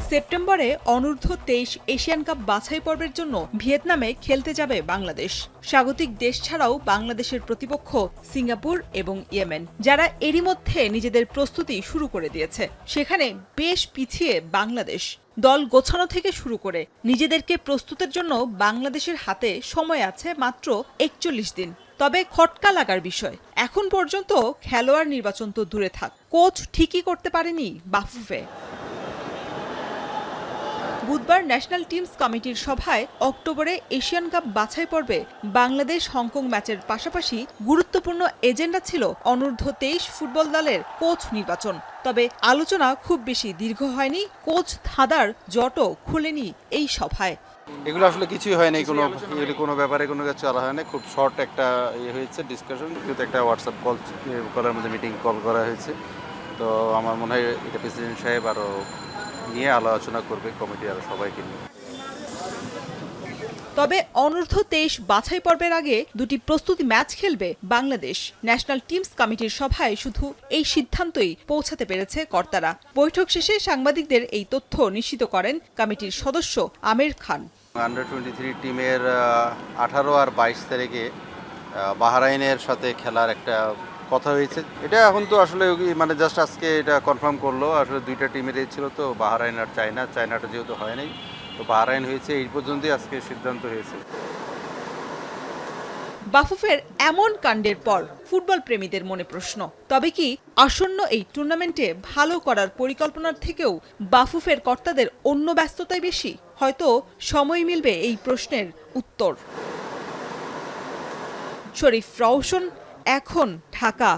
সেপ্টেম্বরে অনূর্ধ্ব-23 Asian cup বাছাই পর্বের জন্য ভিয়েতনামে খেলতে যাবে বাংলাদেশ। স্বাগতিক দেশ ছাড়াও বাংলাদেশের প্রতিপক্ষ সিঙ্গাপুর এবং ইয়েমেন, যারা এরই মধ্যে নিজেদের প্রস্তুতি শুরু করে দিয়েছে। সেখানে বেশ পিছিয়ে বাংলাদেশ। দল গোছানো থেকে শুরু করে নিজেদেরকে প্রস্তুতের জন্য বাংলাদেশের হাতে সময় আছে মাত্র 41 দিন। তবে খটকা লাগার বিষয়, এখন পর্যন্ত খেলোয়াড় নির্বাচন তো দূরে থাক, কোচ ঠিকই করতে পারেনি বাফুফে। বুধবার ন্যাশনাল টিমস কমিটির সভায় অক্টোবরে এশিয়ান কাপ বাছাই পর্বে বাংলাদেশ হংকং ম্যাচের পাশাপাশি গুরুত্বপূর্ণ এজেন্ডা ছিল অনূর্ধ্ব-23 ফুটবল দলের কোচ নির্বাচন। তবে আলোচনা খুব বেশি দীর্ঘ হয়নি, কোচ ধাঁধার জটও খুলেনি এই সভায়। এগুলো আসলে কিছুই হয়নি, কোনো ব্যাপারে কোনো কিছু করা হয়নি। খুব শর্ট একটা হয়েছে ডিসকাশন, কিন্তু একটা হোয়াটসঅ্যাপ কলের মধ্যে মিটিং কল করা হয়েছে। তো আমার মনে হয় এটা প্রেসিডেন্ট সাহেব আরও নিয়ে আলোচনা করবে, কমিটি আরও সবাইকে নিয়ে। তবে অনূর্ধ্ব-23 বাছাই পর্বের আগে দুটি প্রস্তুতি ম্যাচ খেলবে বাংলাদেশ। ন্যাশনাল টিমস কমিটির সভায় শুধু এই সিদ্ধান্তই পৌঁছাতে পেরেছে কর্তারা। বৈঠক শেষে সাংবাদিকদের এই তথ্য নিশ্চিত করেন কমিটির সদস্য আমির খান। আন্ডার-23 টিমের 18 আর 22 তারিখে বাহরাইনের সাথে খেলার একটা কথা হয়েছে। এটা এখন তো আসলে জাস্ট আজকে এটা কনফার্ম করলো। আসলে দুইটা টিমেরই ছিল, তো বাহরাইন আর চায়নাটা যেহেতু হয় নাই, তো বাহরাইন হয়েছে। এই পর্যন্তই আজকে সিদ্ধান্ত হয়েছে। বাফুফের এমন কাণ্ডের পর ফুটবল প্রেমীদের মনে প্রশ্ন, তবে কি আসন্ন এই টুর্নামেন্টে ভালো করার পরিকল্পনার থেকেও বাফুফের কর্তাদের অন্য ব্যস্ততাই বেশি? হয়তো সময় মিলবে এই প্রশ্নের উত্তর। শরীফ রওশন, এখন, ঢাকা।